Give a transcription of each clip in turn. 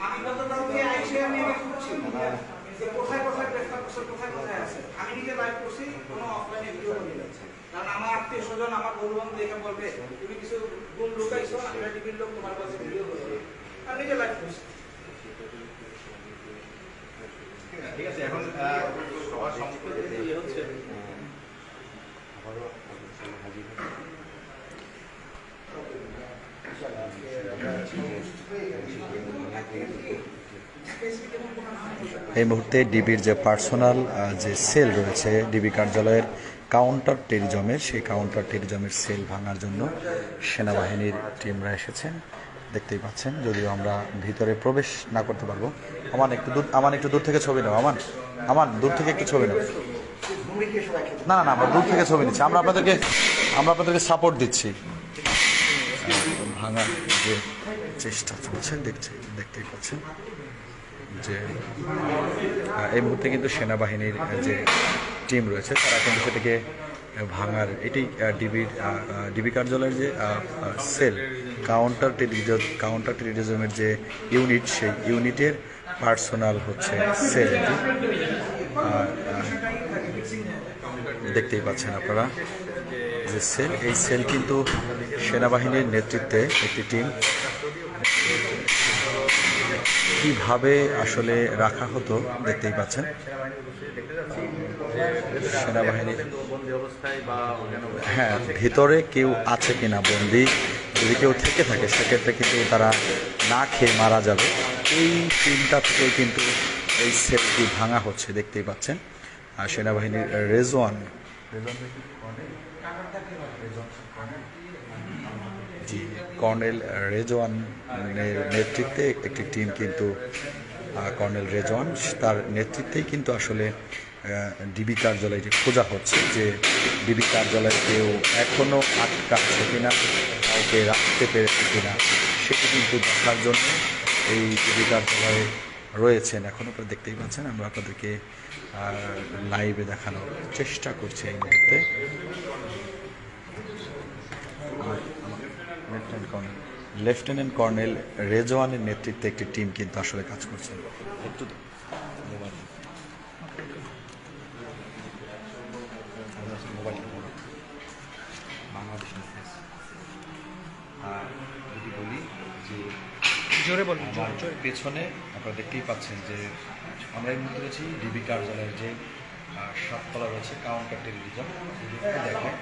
আমি গতকালকে আইসে আমি খুঁজছি যে কোথায় কোথায় প্রেফার করছে, কোথায় কোথায় আছে। আমি নিজে লাইভ করছি, কোনো অফলাইনে ভিডিও করি না। কারণ আমার আত্মীয় স্বজন, আমার বন্ধু বান্ধব দেখে বলবে তুমি কিছু গুণ লুকাইছো, আমরা টিভির লোক তোমার কাছে ভিডিও করবে। আমি নিজে লাইভ করছি। ঠিক আছে, এখন সবার সম্পর্কে যে ইয়ে হচ্ছে এই মুহূর্তে ডিবির যে পার্সোনাল যে সেল রয়েছে ডিবি কার্যালয়ের কাউন্টার টেরিজমের, সেই কাউন্টার টেরিজমের সেল ভাঙার জন্য সেনাবাহিনীর টিমরা এসেছেন, দেখতেই পাচ্ছেন। যদিও আমরা ভিতরে প্রবেশ না করতে পারবো। আমান একটু দূর থেকে ছবি নাও। আমান দূর থেকে একটু ছবি নাও। না না না, আমরা দূর থেকে ছবি নিচ্ছি। আমরা আপনাদেরকে সাপোর্ট দিচ্ছি। ভাঙার যে চেষ্টা চলছে দেখতেই পাচ্ছেন যে এই মুহূর্তে কিন্তু সেনাবাহিনীর যে টিম রয়েছে তারা কিন্তু সেটাকে ভাঙার, এটি ডিবি কার্যালয়ের যে সেল কাউন্টার টেরিজমের যে ইউনিট, সেই ইউনিটের পার্সোনাল হচ্ছে সেল। এটি দেখতেই পাচ্ছেন আপনারা যে সেল, এই সেল কিন্তু সেনাবাহিনীর নেতৃত্বে একটি টিম। কিভাবে আসলে রাখা হতো দেখতেই পাচ্ছেন। সেনাবাহিনীর হ্যাঁ, ভিতরে কেউ আছে কিনা বন্দি, যদি কেউ থেকে থাকে সেক্ষেত্রে কিন্তু তারা না খেয়ে মারা যাবে। এই টিমটা থেকেই কিন্তু এই সেলটি ভাঙা হচ্ছে, দেখতেই পাচ্ছেন। আর সেনাবাহিনীর কর্নেল রেজওয়ানের নেতৃত্বে একটি টিম কিন্তু কর্নেল রেজওয়ান, তার নেতৃত্বেই কিন্তু আসলে ডিবি কার্যালয়টি খোঁজা হচ্ছে যে ডিবি কার্যালয়ে কেউ এখনও আটকাচ্ছে কিনা, কাউকে রাখতে পেরেছে কিনা, সেটি কিন্তু দেখার জন্য এই ডিবি কার্যালয়ে রয়েছেন। এখন আপনারা দেখতেই পাচ্ছেন, আমরা আপনাদেরকে লাইভে দেখানোর চেষ্টা করছি এই মুহূর্তে। লেফটেন্যান্ট কর্নেল রেজওয়ানের নেতৃত্বে একটি টিম কিন্তু আসলে কাজ করছে। একটু বাংলাদেশ যদি বলি যে জোরে বলুন, পেছনে আপনারা দেখতেই পাচ্ছেন যে আমরা এই মুহূর্তে রয়েছি ডিবি কার্যালয়ের যে সাততলা রয়েছে কাউন্টার টেরিজম। দেখেন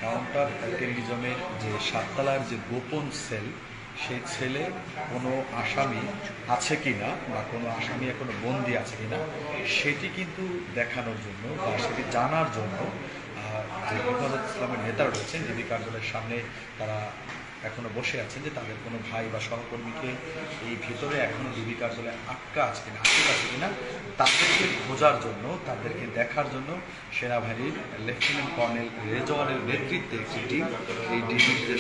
কাউন্টার টেরিজমের যে সাততলার যে গোপন সেল, সেই সেলে কোনো আসামি আছে কিনা বা কোনো আসামি এখনো বন্দি আছে কিনা সেটি কিন্তু দেখানোর জন্য বা সেটি জানার জন্য যে হেফাজত ইসলামের নেতারা রয়েছেন ডিবি কার্যালয়ের সামনে, তারা এখনো বসে আছেন যে তাদের কোনো ভাই বা সহকর্মীকে এই ভিতরে এখনো ডিবি কার্যালয়ে আটকে আছে কিনা তাদেরকে খোঁজার জন্য, তাদেরকে দেখার জন্য সেনাবাহিনীর লেফটেন্যান্ট কর্নেল রেজওয়ানের নেতৃত্বে একটি টিম এই ডিবির যে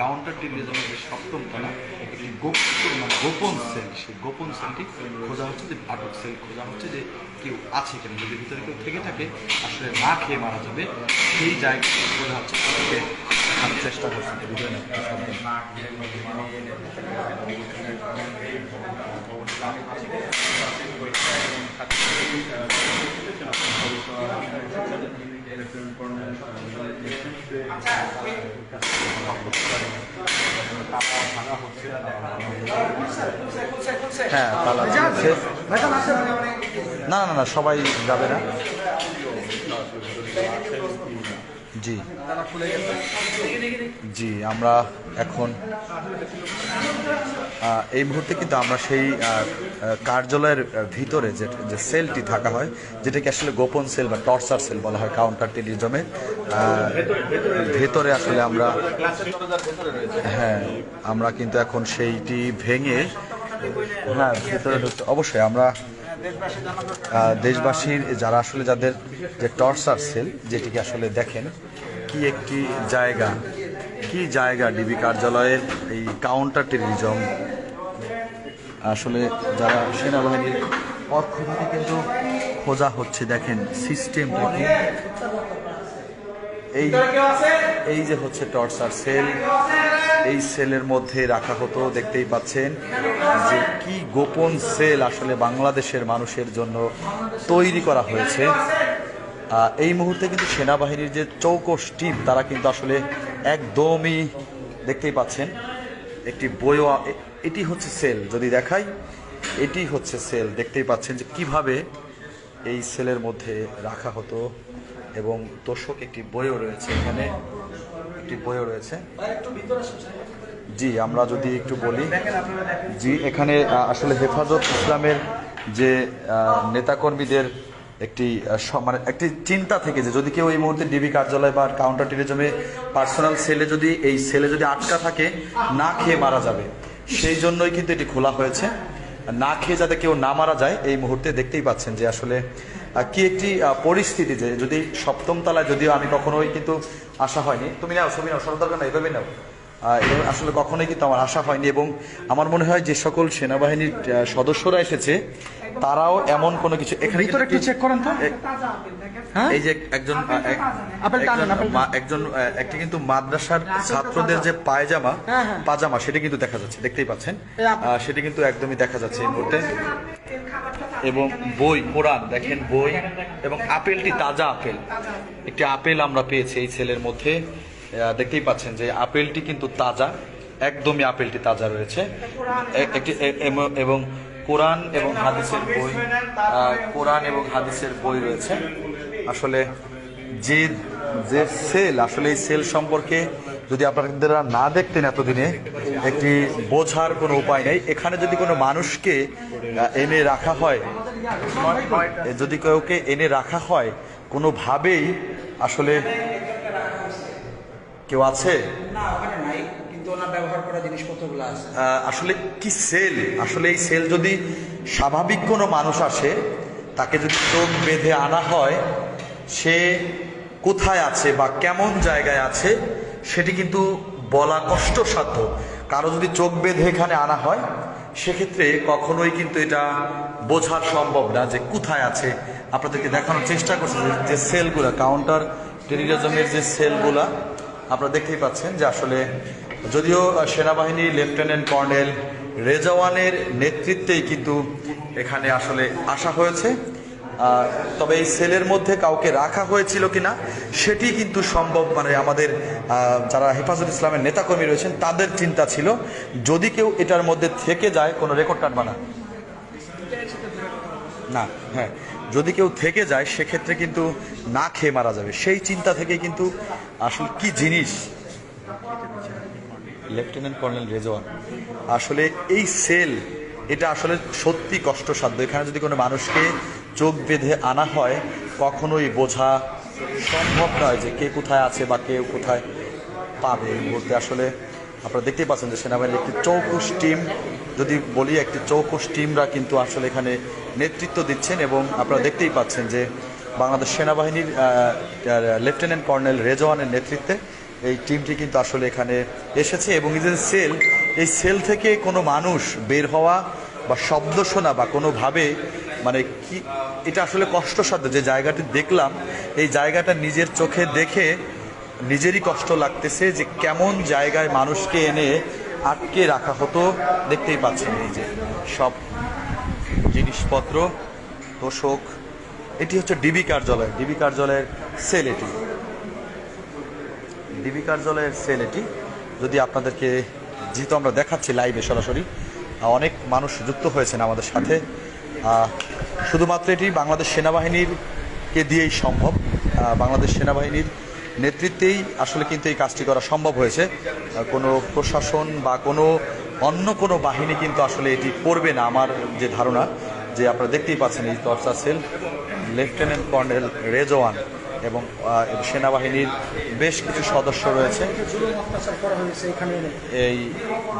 কাউন্টার টেরিজমের যে সপ্তম তলা একটি গোপন সেল, সেই গোপন সেলটি খোঁজা হচ্ছে, যে আটক সেল খোঁজা হচ্ছে যে কেউ আছে কিনা, যদি ভিতরে কেউ থেকে থাকে আসলে না খেয়ে মারা যাবে, সেই জায়গায় খোঁজা হচ্ছে, তাদেরকে দেখানোর চেষ্টা করছে। হ্যাঁ, তালা চলছে। না না না, সবাই যাবে না। জি জি, আমরা এখন এই মুহূর্তে কিন্তু আমরা সেই কার্যালয়ের ভিতরে যে সেলটি থাকা হয়, যেটাকে আসলে গোপন সেল বা টর্চার সেল বলা হয় কাউন্টার টেরিজমে, ভেতরে আসলে আমরা আমরা কিন্তু এখন সেইটি ভেঙে ভেতরে ঢুকতে অবশ্যই আমরা দেশবাসীর যারা আসলে যাদের যে টর্চার সেল, যেটিকে আসলে দেখেন কি একটি জায়গা ডিবি কার্যালয়ের এই কাউন্টার টেরিজম, আসলে যারা সেনাবাহিনীর পক্ষ থেকে কিন্তু খোঁজা হচ্ছে। দেখেন সিস্টেমটা কি, এই ভিতরে কেউ আছে? এই যে হচ্ছে টর্চার সেল, এই সেলের মধ্যে রাখা হতো। দেখতেই পাচ্ছেন যে কি গোপন সেল আসলে বাংলাদেশের মানুষের জন্য তৈরি করা হয়েছে। এই মুহূর্তে কিন্তু সেনাবাহিনীর যে চৌকস টিম তারা কিন্তু আসলে একদমই দেখতেই পাচ্ছেন একটি বইও, এটি হচ্ছে সেল, যদি দেখাই এটি হচ্ছে সেল। দেখতেই পাচ্ছেন যে কিভাবে এই সেলের মধ্যে রাখা হতো এবং তোষক একটি বইও রয়েছে, এখানে একটি বইও রয়েছে। জি, আমরা যদি একটু বলি, জি এখানে আসলে হেফাজত ইসলামের যে নেতাকর্মীদের একটি মানে একটি চিন্তা থেকে যে যদি কেউ এই মুহূর্তে ডিবি কার্যালয় বা কাউন্টার টেরিজমে পার্সোনাল সেলে যদি এই সেলে যদি আটকা থাকে না খেয়ে মারা যাবে, সেই জন্যই কিন্তু এটি খোলা হয়েছে, না খেয়ে যাতে কেউ না মারা যায়। এই মুহূর্তে দেখতেই পাচ্ছেন যে আসলে কি একটি পরিস্থিতি, যে যদি সপ্তম তলায়, যদিও আমি কখনোই কিন্তু আসা হয়নি, তুমি নাও ছবি নাও, সরকার দরকার না, এভাবে নাও, আসলে কখনোই কিন্তু আমার আশা হয়নি। এবং আমার মনে হয় যে সকল সেনাবাহিনীর সদস্যরা এসেছে তারাও এমন কোনো কিছু এখানে ভিতরে একটু চেক করেন তো। হ্যাঁ, এই যে একজন একটি কিন্তু মাদ্রাসার ছাত্রদের যে পাজামা সেটা কিন্তু দেখা যাচ্ছে, দেখতেই পাচ্ছেন, সেটা কিন্তু একদমই দেখা যাচ্ছে এই মুহূর্তে। এবং বই, কোরআন দেখেন, বই এবং আপেলটি তাজা আপেল, একটি আপেল আমরা পেয়েছি এই ছেলের মধ্যে। দেখতেই পাচ্ছেন যে আপেলটি কিন্তু তাজা, একদমই আপেলটি তাজা রয়েছে। একটি এবং কোরআন এবং হাদিসের বই, কোরআন এবং হাদিসের বই রয়েছে। আসলে যে যে সেল, আসলে এই সেল সম্পর্কে যদি আপনারা না দেখতেন এতদিনে, একটি বোঝার কোনো উপায় নেই। এখানে যদি কোনো মানুষকে এনে রাখা হয়, যদি কাউকে এনে রাখা হয় কোনোভাবেই, আসলে কেউ আছে না, ওখানে নাই, কিন্তু ওনার ব্যবহার করা জিনিসপত্রগুলো আছে। আসলে কি সেল, আসলে এই সেল যদি স্বাভাবিক কোনো মানুষ আসে, তাকে যদি চোখ বেঁধে আনা হয়, সে কোথায় আছে বা কেমন জায়গায় আছে সেটি কিন্তু বলা কষ্টসাধ্য। কারো যদি চোখ বেঁধে এখানে আনা হয়, সেক্ষেত্রে কখনোই কিন্তু এটা বোঝা সম্ভব না যে কোথায় আছে। আপনাদেরকে দেখানোর চেষ্টা করছি যে সেলগুলা, কাউন্টার টেরিজমের যে সেলগুলা আপনারা দেখতেই পাচ্ছেন যে আসলে যদিও সেনাবাহিনী লেফটেন্যান্ট কর্নেল রেজাওয়ানের নেতৃত্বেই কিন্তু এখানে আসলে আসা হয়েছে, তবে এই সেলের মধ্যে কাউকে রাখা হয়েছিল কিনা সেটি কিন্তু সম্ভব, মানে আমাদের যারা হেফাজত ইসলামের নেতাকর্মী রয়েছেন তাদের চিন্তা ছিল যদি কেউ এটার মধ্যে থেকে যায়, কোনো রেকর্ড কাটবা না, না, হ্যাঁ, যদি কেউ থেকে যায় সেক্ষেত্রে কিন্তু না খেয়ে মারা যাবে, সেই চিন্তা থেকে কিন্তু আসলে কি জিনিস লেফটেন্যান্ট কর্নেল রেজওয়ান, আসলে এই সেল এটা আসলে সত্যি কষ্টসাধ্য। এখানে যদি কোনো মানুষকে চোখ বেঁধে আনা হয়, কখনোই বোঝা সম্ভব নয় যে কে কোথায় আছে বা কেউ কোথায় পাবে। এই মুহূর্তে আসলে আপনারা দেখতেই পাচ্ছেন যে সেনাবাহিনীর একটি চৌকস টিম, যদি বলি একটি চৌকস টিমরা কিন্তু আসলে এখানে নেতৃত্ব দিচ্ছেন। এবং আপনারা দেখতেই পাচ্ছেন যে বাংলাদেশ সেনাবাহিনীর লেফটেন্যান্ট কর্নেল রেজওয়ানের নেতৃত্বে এই টিমটি কিন্তু আসলে এখানে এসেছে। এবং এই যে সেল, এই সেল থেকে কোনো মানুষ বের হওয়া বা শব্দ শোনা বা কোনোভাবে, মানে কি এটা আসলে কষ্টসাধ্য। যে জায়গাটি দেখলাম, এই জায়গাটা নিজের চোখে দেখে নিজেরই কষ্ট লাগতেছে যে কেমন জায়গায় মানুষকে এনে আটকে রাখা হতো। দেখতেই পাচ্ছেন এই যে সব জিনিসপত্র, তোষক, এটি হচ্ছে ডিবি কার্যালয়, ডিবি কার্যালয়ের সেল, এটি ডিবি কার্যালয়ের সেল। এটি যদি আপনাদেরকে, যেহেতু আমরা দেখাচ্ছি লাইভে সরাসরি, অনেক মানুষ যুক্ত হয়েছেন আমাদের সাথে, শুধুমাত্র এটি বাংলাদেশ সেনাবাহিনীরকে দিয়েই সম্ভব, বাংলাদেশ সেনাবাহিনীর নেতৃত্বেই আসলে কিন্তু এই কাজটি করা সম্ভব হয়েছে। কোনো প্রশাসন বা কোনো অন্য কোনো বাহিনী কিন্তু আসলে এটি করবে না, আমার যে ধারণা। যে আপনারা দেখতেই পাচ্ছেন এই torture sell, lieutenant colonel Rezwan এবং সেনাবাহিনীর বেশ কিছু সদস্য রয়েছে, এই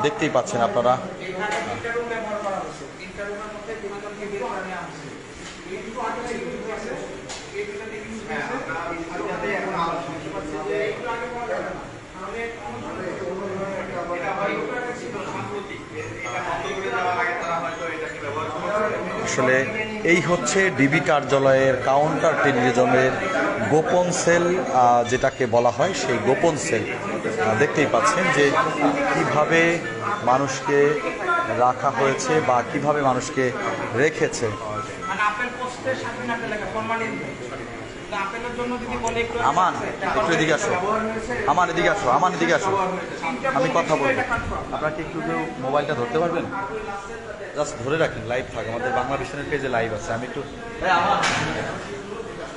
দেখতেই পাচ্ছেন আপনারা। আসলে এই হচ্ছে ডিবি কার্যালয়ের কাউন্টার টেরিজমের গোপন সেল যেটাকে বলা হয় সেই গোপন সেল দেখতেই পাচ্ছেন যে কিভাবে মানুষকে রাখা হয়েছে বা কিভাবে মানুষকে রেখেছে। মানে আপেল পোস্টে স্বাধীন আপেল লেখা ফরমালিন নেই। আপেলের জন্য যদি বলে একটু আমান একটু এদিকে আসো, আমান এদিকে আসো, আমান এদিকে আসো, আমি কথা বলবো। আপনারা কি একটু কেউ মোবাইলটা ধরতে পারবেন? জাস্ট ধরে রাখেন, লাইভ থাকে আমাদের বাংলা ভিশনের পেজে লাইভ আছে। আমি একটু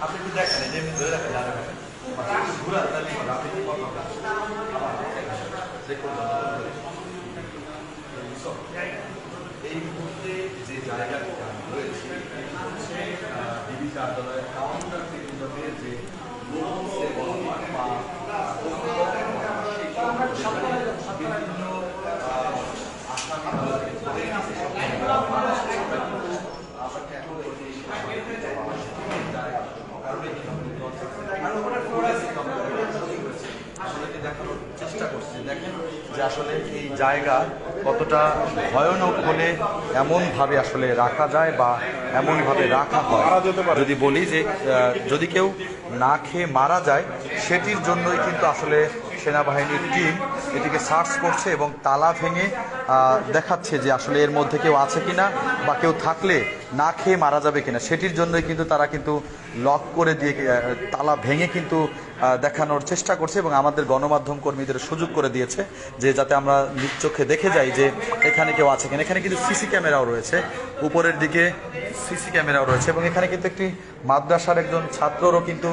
আপনি একটু দেখেন, এমনি ধরে রাখেন, এই মুহূর্তে যে জায়গাটিতে আমি রয়েছি হচ্ছে ডিবি কার্যালয়ের কাউন্টার টেলিভিশনের যে গোপন সেল বলা হয় বা বিভিন্ন দেখানোর চেষ্টা করছি। দেখেন যে আসলে এই জায়গা কতটা ভয়ানক হলে এমনভাবে আসলে রাখা যায় বা এমনভাবে রাখা হয়। যদি বলি যে যদি কেউ না খেয়ে মারা যায় সেটির জন্যই কিন্তু আসলে সেনাবাহিনীর টিম এটিকে সার্চ করছে এবং তালা ভেঙে দেখাচ্ছে যে আসলে এর মধ্যে কেউ আছে কিনা বা কেউ থাকলে না খেয়ে মারা যাবে কিনা সেটির জন্যই কিন্তু তারা কিন্তু লক করে দিয়ে তালা ভেঙে কিন্তু দেখানোর চেষ্টা করছে এবং আমাদের গণমাধ্যম কর্মীদের সুযোগ করে দিয়েছে যে যাতে আমরা নিজ চোখে দেখে যাই যে এখানে কেউ আছে কিনা। এখানে কিন্তু সিসি ক্যামেরাও রয়েছে, উপরের দিকে সিসি ক্যামেরাও রয়েছে এবং এখানে কিন্তু একটি মাদ্রাসার একজন ছাত্ররও কিন্তু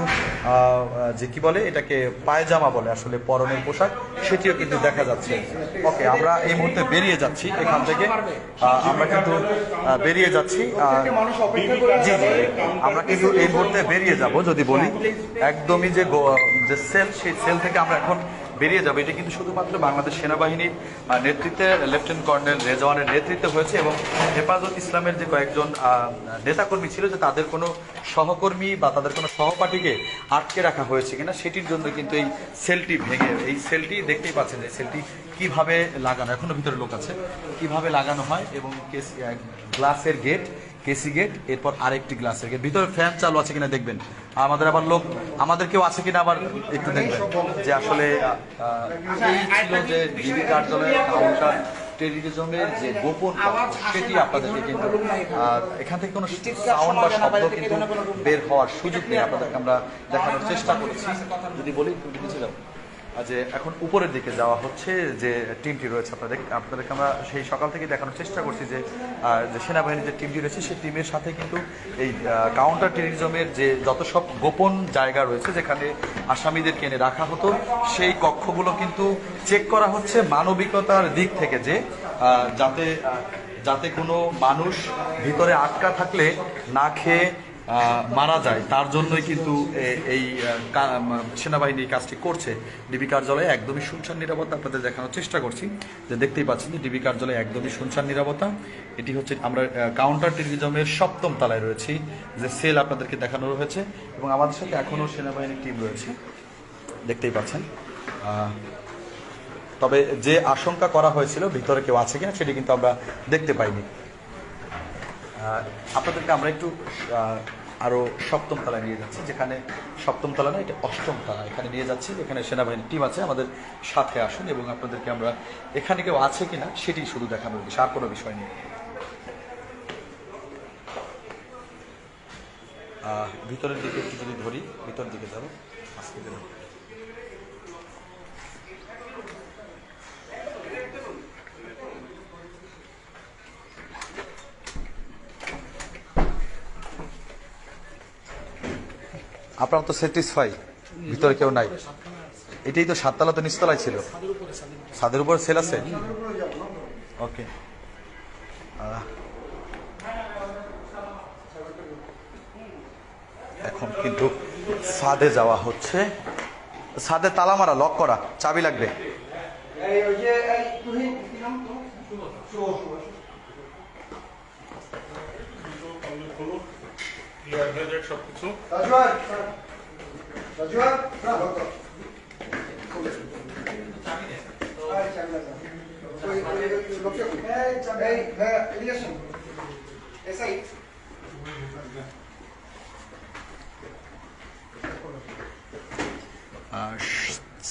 যে কি বলে এটাকে পায়জামা বলে আসলে পরনের পোশাক, সেটিও কিন্তু দেখা যাচ্ছে। ওকে, আমরা এই মুহূর্তে বেরিয়ে যাচ্ছি এখান থেকে, আমরা কিন্তু বেরিয়ে যাচ্ছি। জি জি, আমরা কিন্তু এই মুহূর্তে বেরিয়ে যাব। যদি বলি একদমই যে সেল, সেই সেল থেকে আমরা এখন বেরিয়ে যাবে। এটা কিন্তু শুধুমাত্র বাংলাদেশ সেনাবাহিনীর নেতৃত্বে লেফটেন্যান্ট কর্নেল রেজওয়ানের নেতৃত্বে হয়েছে এবং হেফাজত ইসলামের যে কয়েকজন নেতাকর্মী ছিল যে তাদের কোনো সহকর্মী বা তাদের কোনো সহপাঠীকে আটকে রাখা হয়েছে কিনা সেটির জন্য কিন্তু এই সেলটি ভেঙে, এই সেলটি দেখতেই পাচ্ছেন এই সেলটি কিভাবে লাগানো, এখনো ভিতরে লোক আছে, কিভাবে লাগানো হয় এবং গ্লাসের গেট, কেসি গেট, এরপর আরেকটি গ্লাসের গেট, ভিতরে ফ্যান চালু আছে কিনা দেখবেন। আমাদের আবার লোক, আমাদের কেউ আছে কিনা আবার একটু দেখবেন যে আসলে এই ছিল যে ডিবি কার্যালয়ের কাউন্টার টেলিভিশনের যে গোপন সেটি আপনাদেরকে কিন্তু এখান থেকে কোনো সাউন্ড বা শব্দ কিন্তু বের হওয়ার সুযোগ নেই, আপনাদেরকে আমরা দেখানোর চেষ্টা করেছি। যদি বলি একটু নিচে যাও, যে এখন উপরের দিকে যাওয়া হচ্ছে যে টিমটি রয়েছে আপনাদেরকে আমরা সেই সকাল থেকে দেখানোর চেষ্টা করছি যে সেনাবাহিনীর যে টিমটি রয়েছে সেই টিমের সাথে কিন্তু এই কাউন্টার টেররিজমের যে যত সব গোপন জায়গা রয়েছে যেখানে আসামিদেরকে এনে রাখা হতো সেই কক্ষগুলো কিন্তু চেক করা হচ্ছে মানবিকতার দিক থেকে, যে যাতে কোনো মানুষ ভিতরে আটকা থাকলে না খেয়ে মারা যায়, তার জন্যই কিন্তু এই সেনাবাহিনী এই কাজটি করছে। ডিবি কার্যালয়ে একদমই শুনশান নিরাপত্তা আপনাদের দেখানোর চেষ্টা করছি, যে দেখতেই পাচ্ছেন যে ডিবি কার্যালয়ে একদমই শুনশান নিরাপত্তা। এটি হচ্ছে আমরা কাউন্টার টেররিজমের 7ম তলায় রয়েছি, যে সেল আপনাদেরকে দেখানো হয়েছে এবং আমাদের সাথে এখনও সেনাবাহিনীর টিম রয়েছে দেখতেই পাচ্ছেন। তবে যে আশঙ্কা করা হয়েছিল ভিতরে কেউ আছে কিনা সেটি কিন্তু আমরা দেখতে পাইনি। আপনাদেরকে আমরা একটু আরও 7ম তলায় নিয়ে যাচ্ছি, যেখানে 7ম তলা না, এটা 8ম তলা, এখানে নিয়ে যাচ্ছি। এখানে সেনাবাহিনীর টিম আছে, আমাদের সাথে আসুন এবং আপনাদেরকে আমরা এখানে কেউ আছে কিনা সেটি শুধু দেখানোর বিষয়, আর কোনো বিষয় নেই। ভিতরের দিকে একটু যদি ধরি, ভিতরের দিকে যাবো আজকে যাবো। আপনার তো স্যাটিসফাই, ভিতরে কেউ নাই? এটাই তো 7 তলা, তো নিচতলায় ছিল, ছাদের উপর সেল আছে। ওকে, এখন কিন্তু ছাদে যাওয়া হচ্ছে। ছাদে তালা মারা, লক করা, চাবি লাগবে। সবকিছু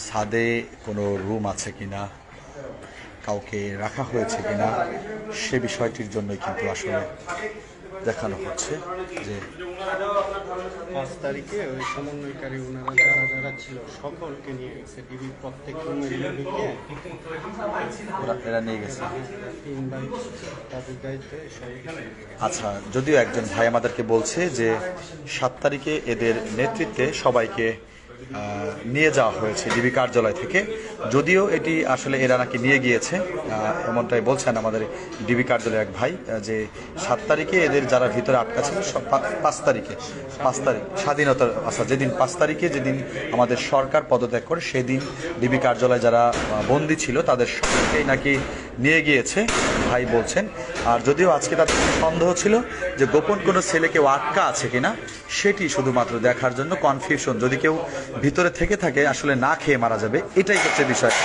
ছাদে কোনো রুম আছে কিনা, কাউকে রাখা হয়েছে কিনা, সে বিষয়টির জন্যই কিন্তু আসলে দেখানো হচ্ছে যে 5 তারিখে ওই সমন্বয়কারী ওনারা যারা ছিল সকলকে নিয়ে গেছে ডিবি প্রত্যেক রুমে ঢুকে এরা নিয়ে গেছে। 3 ভাই তাদের দায়িত্বে সবাই। আচ্ছা, যদিও একজন ভাই আমাদেরকে বলছে যে 7 তারিখে এদের নেতৃত্বে সবাইকে নিয়ে যাওয়া হয়েছে ডিবি কার্যালয় থেকে, যদিও এটি আসলে এরা নাকি নিয়ে গিয়েছে, এমনটাই বলছেন আমাদের ডিবি কার্যালয়ের এক ভাই, যে 7 তারিখে এদের যারা ভিতরে আটকা ছিল 5 তারিখ স্বাধীনতার, আচ্ছা যেদিন 5 তারিখে যেদিন আমাদের সরকার পদত্যাগ করে সেদিন ডিবি কার্যালয়ে যারা বন্দী ছিল তাদের সকলকেই নাকি নিয়ে গিয়েছে ভাই বলছেন। আর যদিও আজকে তাদের সন্দেহ ছিল যে গোপন কোনো ছেলে কেউ আটকা আছে কিনা, সেটি শুধুমাত্র দেখার জন্য কনফিউশন, যদি কেউ ভিতরে থেকে থাকে আসলে না খেয়ে মারা যাবে, এটাই হচ্ছে বিষয়।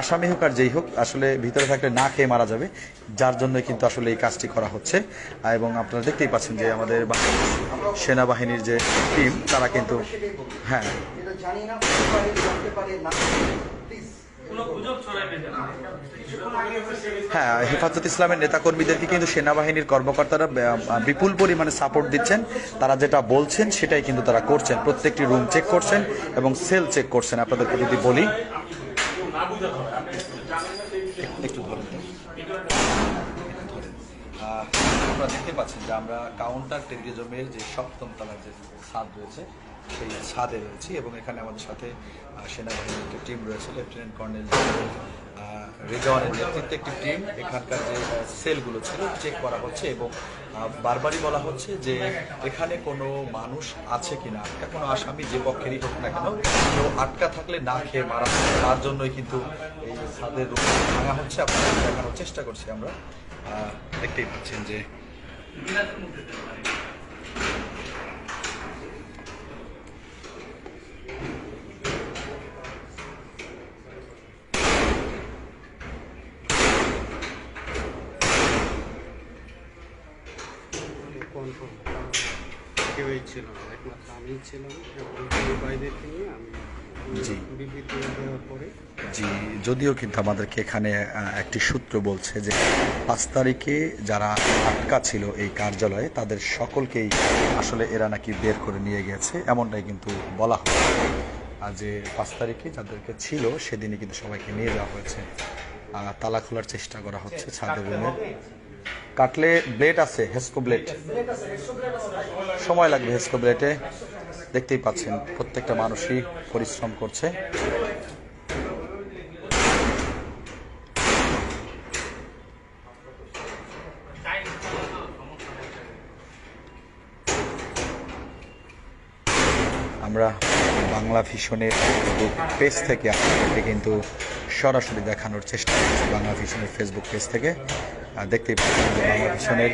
আসামি হোক আর যেই হোক, আসলে ভিতরে থাকলে না খেয়ে মারা যাবে, যার জন্য কিন্তু আসলে এই কাজটি করা হচ্ছে। এবং আপনারা দেখতেই পাচ্ছেন যে আমাদের সেনাবাহিনীর যে টিম তারা কিন্তু হেফাজত ইসলামের নেতাকর্মীদেরকে কিন্তু সেনাবাহিনীর কর্মকর্তারা বিপুল পরিমাণে সাপোর্ট দিচ্ছেন। তারা যেটা বলছেন সেটাই কিন্তু তারা করছেন, প্রত্যেকটি রুম চেক করছেন এবং সেল চেক করছেন। আপনাদেরকে যদি বলি একটু ধরেন, আপনারা দেখতে পাচ্ছেন যে আমরা কাউন্টার টেরিজমের যে 7ম তলার যে ছাদ রয়েছে সেই ছাদে রয়েছি এবং এখানে আমাদের সাথে সেনাবাহিনীর একটি টিম রয়েছে, লেফটেন্যান্ট কর্নেল রেজওয়ানের নেতৃত্বে একটি টিম। এখানকার যে সেলগুলো ছিল চেক করা হচ্ছে এবং বারবারই বলা হচ্ছে যে এখানে কোনো মানুষ আছে কিনা, কোনো আসামি যে পক্ষেরই হোক না কেন, কেউ আটকা থাকলে না খেয়ে মারা হবে, তার জন্যই কিন্তু এই ছাদের রূপ ভাঙা হচ্ছে। আপনাদের দেখানোর চেষ্টা করছি আমরা। দেখতেই পাচ্ছেন যে কেউই ছিল না, একমাত্র আমি ছিলাম এবং দুই ভাইদেরকে নিয়ে আমি বিবৃতি দেওয়ার পরে যদিও কিন্তু আমাদেরকে এখানে একটি সূত্র বলছে যে 5 তারিখে যারা আটকা ছিল এই কার্যালয়ে তাদের সকলকেই আসলে এরা নাকি বের করে নিয়ে গেছে, এমনটাই কিন্তু বলা হয়। আর যে 5 তারিখে যাদেরকে ছিল সেদিনই কিন্তু সবাইকে নিয়ে যাওয়া হয়েছে। তালা খোলার চেষ্টা করা হচ্ছে ছাদের রুমে। কাটলে ব্লেড আছে, হেস্কো ব্লেড, সময় লাগবে হেস্কো ব্লেডে। দেখতেই পাচ্ছেন প্রত্যেকটা মানুষই পরিশ্রম করছে। আমরা বাংলা ভিশনের পেজ থেকে আপনাদেরকে কিন্তু সরাসরি দেখানোর চেষ্টা করছি, বাংলা ভিশনের ফেসবুক পেজ থেকে। দেখতেই পাচ্ছেন যে বাংলা ভিশনের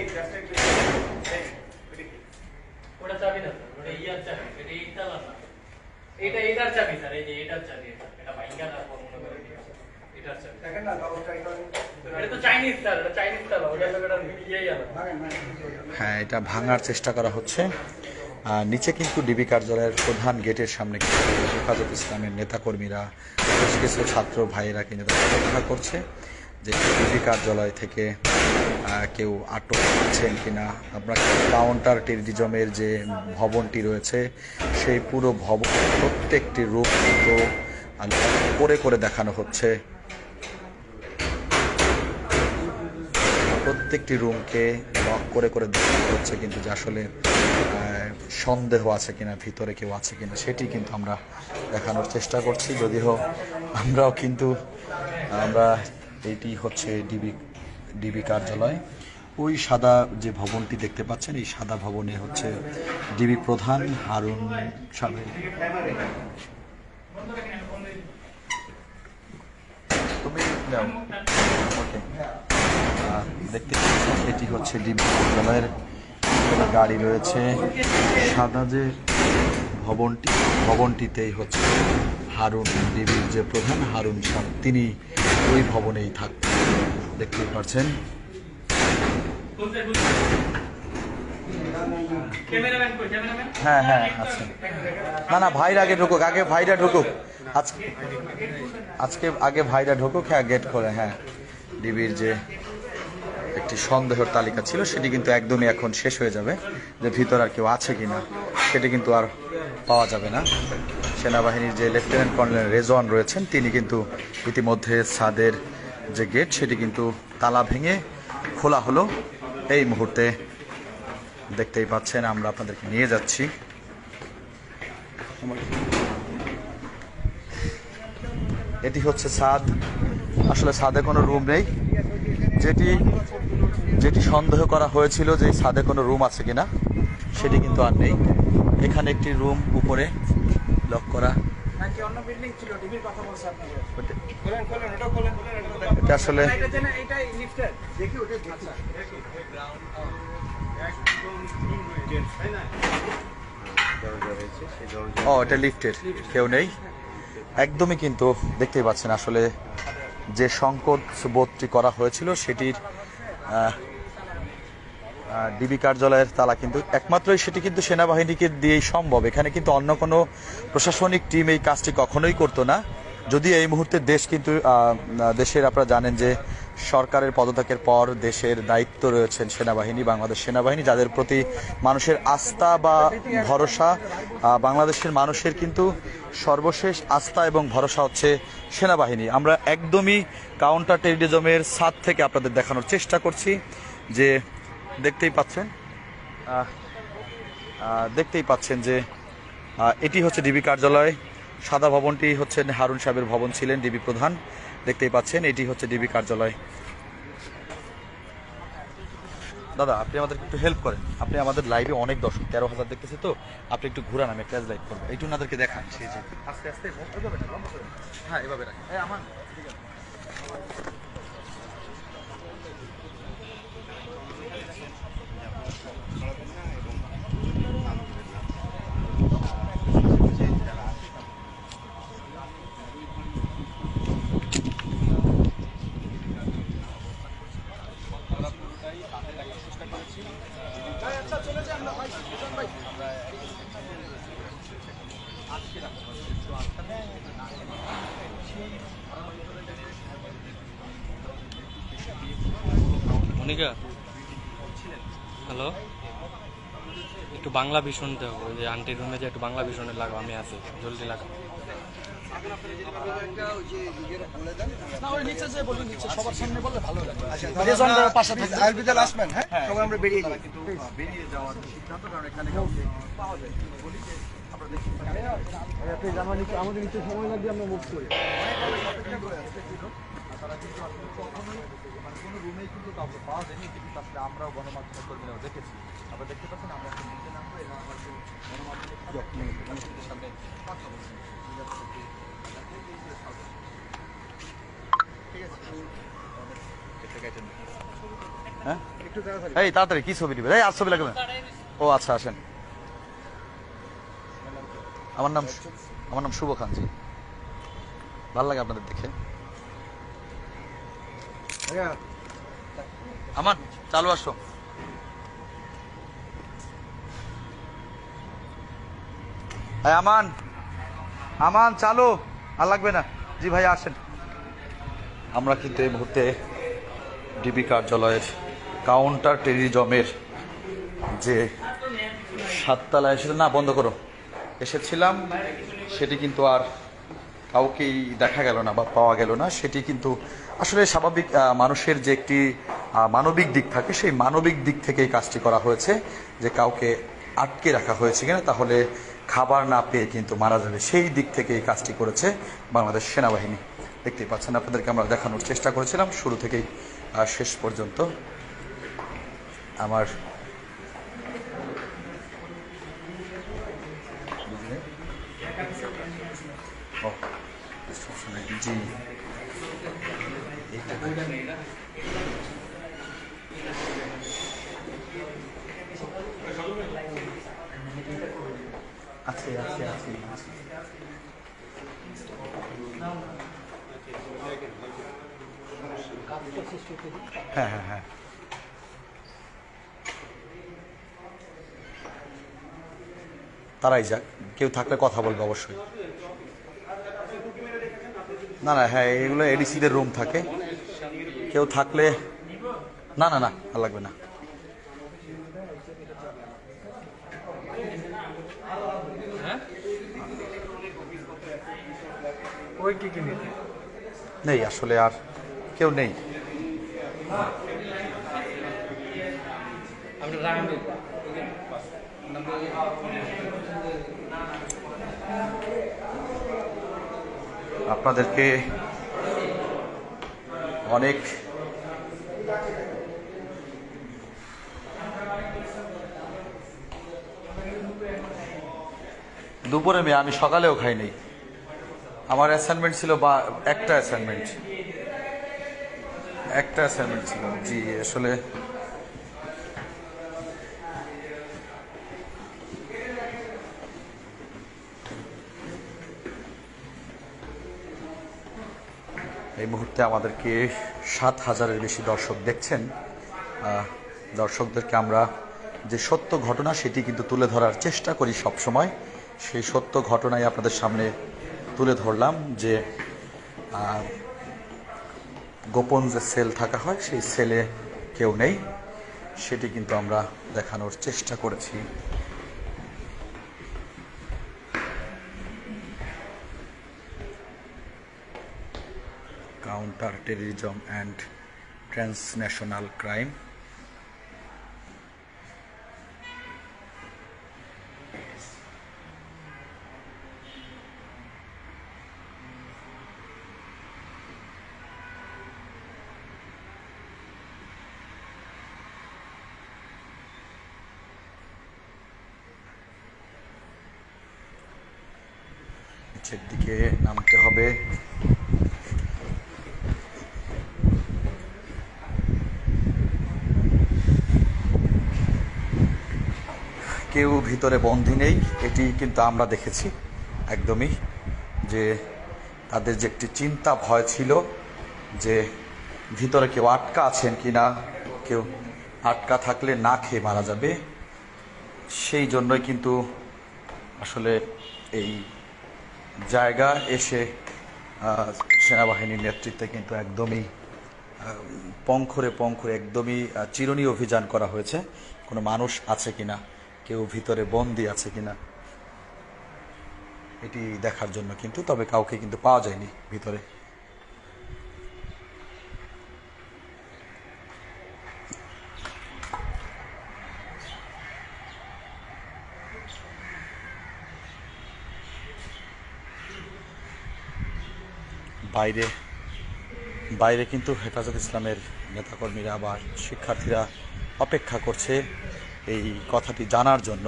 হ্যাঁ, এটা ভাঙার চেষ্টা করা হচ্ছে। নিচে কিন্তু ডিবি কার্যালয়ের প্রধান গেটের সামনে কিন্তু হেফাজত ইসলামের নেতাকর্মীরা, কিছু ছাত্র ভাইয়েরা কিন্তু অপেক্ষা করছে যে ডিবি কার্যালয় থেকে কেউ আটক আছেন কিনা। আপনার কাউন্টার টেরিজমের যে ভবনটি রয়েছে সেই পুরো ভবন প্রত্যেকটি রূপ কিন্তু করে করে দেখানো হচ্ছে। প্রত্যেকটি রুমকে লক করে করে দেখানো হচ্ছে কিন্তু যে আসলে সন্দেহ আছে কিনা, ভিতরে কেউ আছে কিনা, সেটি কিন্তু আমরা দেখানোর চেষ্টা করছি। যদিও আমরাও কিন্তু এইটি হচ্ছে ডিবি কার্যালয়। ওই সাদা যে ভবনটি দেখতে পাচ্ছেন, এই সাদা ভবনে হচ্ছে ডিবি প্রধান হারুন সাহেব। তুমি ওকে দেখতে পাচ্ছেন এটি হচ্ছে ডিবি কার্যালয়ের গাড়ি রয়েছে। সাদা যে ভবনটিতেই হচ্ছে হারুন, ডিবির যে প্রধান হারুন সাহেব, তিনি ওই ভবনেই থাকতেন, দেখতেই পাচ্ছেন। হ্যাঁ হ্যাঁ আচ্ছা না না ভাইরা আগে ঢুকুক, আগে ভাইরা ঢুকুক, আজকে আজকে আগে ভাইরা ঢুকুক। হ্যাঁ গেট খোলে। হ্যাঁ ডিবির যে একটি সন্দেহের তালিকা ছিল সেটি কিন্তু একদমই এখন শেষ হয়ে যাবে, যে ভিতর আর কেউ আছে কিনা সেটি কিন্তু আর পাওয়া যাবে না। সেনাবাহিনীর যে লেফটেন্যান্ট কর্নেল রেজওয়ান রয়েছেন তিনি কিন্তু ইতিমধ্যে ছাদের যে গেট সেটি কিন্তু তালা ভেঙে খোলা হলো। এই মুহূর্তে দেখতেই পাচ্ছেন আমরা আপনাদেরকে নিয়ে যাচ্ছি। এটি হচ্ছে ছাদ, আসলে ছাদে কোনো রুম নেই। যেটি যেটি সন্দেহ করা হয়েছিল যে ছাদে কোনো রুম আছে কিনা সেটি কিন্তু আর নেই। এখানে একটি রুম উপরে লক করা, নাকি অন্য বিল্ডিং ছিল, ডিবির কথা বলছে আপনাদের। এটা আসলে এটা লিফটের দেখি ওটা। আচ্ছা ও এটা লিফটের, কেউ নেই একদমই। কিন্তু দেখতেই পাচ্ছেন আসলে যে সংকট বোধটি করা হয়েছিল সেটির ডিবি কার্যালয়ের তালা কিন্তু একমাত্রই সেটি কিন্তু সেনাবাহিনীকে দিয়েই সম্ভব। এখানে কিন্তু অন্য কোনো প্রশাসনিক টিম এই কাজটি কখনোই করতো না। যদি এই মুহূর্তে দেশ কিন্তু দেশের আপনারা জানেন যে সরকারের পদত্যাগের পর দেশের দায়িত্ব রয়েছেন সেনাবাহিনী, বাংলাদেশ সেনাবাহিনী, যাদের প্রতি মানুষের আস্থা বা ভরসা, বাংলাদেশের মানুষের কিন্তু সর্বশেষ আস্থা এবং ভরসা হচ্ছে সেনাবাহিনী। আমরা একদমই কাউন্টার টেররিজমের ছাদ থেকে আপনাদের দেখানোর চেষ্টা করছি যে দেখতেই পাচ্ছেন যে এটি হচ্ছে ডিবি কার্যালয়। সাদা ভবনটি হচ্ছে হারুন সাহেবের ভবন ছিলেন ডিবি প্রধান। দেখতেই পাচ্ছেন এটি হচ্ছে ডিবি কার্যালয়। দাদা আপনি আমাদের একটু হেল্প করেন, আপনি আমাদের লাইভে অনেক দর্শক 13,000 দেখতেছে, তো আপনি একটু ঘুরান, আমি একটা লাইভ করবো, এইটু ওনাদেরকে দেখান। সেই যে আস্তে আস্তে হ্যাঁ এভাবে রাখেন। আমার মনিকা হ্যালো, একটু বাংলা ভীষণ দেবো, ওই যে আন্টির রুমে যে একটু বাংলা ভীষণে লাগাও, আমি আছি, জলদি লাগাও। কোনো রুমেই কিন্তু কাউকে পাওয়া যায়নি, কিন্তু আসলে আমরাও গণমাধ্যমের কর্মীরাও দেখেছি। আপনারা দেখতে পাচ্ছেন আমরা এখন নিচে নামবো এবং আমরা গণমাধ্যমের সামনে কথা বলছি। হ্যাঁ এই তাড়াতাড়ি কি ছবি দিবে? এই আর ছবি লাগবে না। ও আচ্ছা আসেন। আমার নাম শুভ খান। জি ভালো লাগে আপনাদের দেখে। আমান চালু আসো। আমান আমান চালু, আর লাগবে না। জি ভাই আসেন। আমরা কিন্তু এই মুহূর্তে ডিবি কার্যালয়ের কাউন্টার টেররিজমের যে 7 তলায় এসে না বন্ধ করো এসেছিলাম, সেটি কিন্তু আর কাউকেই দেখা গেল না বা পাওয়া গেল না। সেটি কিন্তু আসলে স্বাভাবিক মানুষের যে একটি মানবিক দিক থাকে, সেই মানবিক দিক থেকে এই কাজটি করা হয়েছে, যে কাউকে আটকে রাখা হয়েছে কিনা, তাহলে খাবার না পেয়ে কিন্তু মারা যাবে, সেই দিক থেকে এই কাজটি করেছে বাংলাদেশ সেনাবাহিনী। দেখতেই পাচ্ছেন, আপনাদেরকে আমরা দেখানোর চেষ্টা করেছিলাম শুরু থেকেই শেষ পর্যন্ত। আমার জি আছে আছে আছে হ্যাঁ হ্যাঁ হ্যাঁ তারাই যাক, কেউ থাকলে কথা বলবে অবশ্যই। না না, হ্যাঁ এগুলো এডিসিদের রুম থাকে, কেউ থাকলে না না না আর লাগবে না। ওই কি কি নিতে নেই আসলে, আর কেউ নেই। আপনাদেরকে অনেক দুপুরে আমি সকালেও খাইনি, আমার অ্যাসাইনমেন্ট ছিল বা একটা অ্যাসাইনমেন্ট ছিল। জি আসলে এই মুহূর্তে আমাদেরকে 7,000-এর বেশি দর্শক দেখছেন। দর্শকদেরকে আমরা যে সত্য ঘটনা সেটি কিন্তু তুলে ধরার চেষ্টা করি সব সময়। সেই সত্য ঘটনাই আপনাদের সামনে তুলে ধরলাম যে গোপন যে সেল থাকা হয় সেই সেলে কেউ নেই, সেটি কিন্তু আমরা দেখানোর চেষ্টা করেছি। Counter terrorism and transnational crime. নিচের দিকে নামতে হবে। কেউ ভিতরে বন্দী নেই, এটি কিন্তু আমরা দেখেছি একদমই, যে তাদের যে একটি চিন্তা ভয় ছিল যে ভিতরে কেউ আটকা আছেন কিনা, কেউ আটকা থাকলে না খেয়ে মারা যাবে, সেই জন্যই কিন্তু আসলে এই জায়গা এসে সেনাবাহিনীর নেতৃত্বে কিন্তু একদমই পঙ্খরে একদমই চিরুনি অভিযান করা হয়েছে, কোনো মানুষ আছে কিনা, কেউ ভিতরে বন্দী আছে কিনা এটি দেখার জন্য কিন্তু। তবে কাউকে কিন্তু পাওয়া যায়নি ভিতরে। বাইরে কিন্তু হেফাজত ইসলামের নেতাকর্মীরা বা শিক্ষার্থীরা অপেক্ষা করছে এই কথাটি জানার জন্য।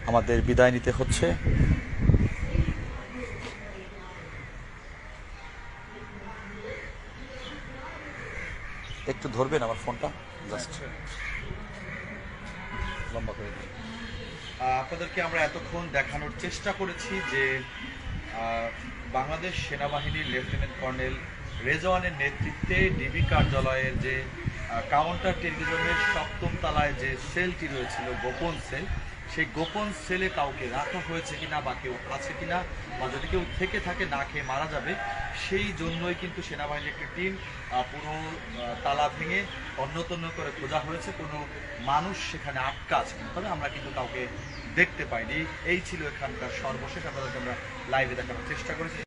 আমাদের বিদায় নিতে হচ্ছে। একটু ধরবেন আমার ফোনটা, জাস্ট লম্বা করে দিন। আপনাদেরকে আমরা এতক্ষণ দেখানোর চেষ্টা করেছি যে বাংলাদেশ সেনাবাহিনীর লেফটেন্যান্ট কর্নেল রেজওয়ানের নেতৃত্বে ডিবি কার্যালয়ের যে কাউন্টার টেররিজমের 7ম তলায় যে সেলটি রয়েছিল, গোপন সেল, সেই গোপন সেলে কাউকে রাখা হয়েছে কিনা বা কেউ আছে কিনা, বা যদি কেউ থেকে থাকে না খেয়ে মারা যাবে, সেই জন্যই কিন্তু সেনাবাহিনীর একটি টিম পুরো তালা ভেঙে অন্যতন্য করে খোঁজা হয়েছে কোনো মানুষ সেখানে আটকা আছে কিনা। তবে আমরা কিন্তু কাউকে দেখতে পাইনি। এই ছিল এখানকার সর্বশেষ, আপনাদেরকে আমরা লাইভে দেখানোর চেষ্টা করেছি।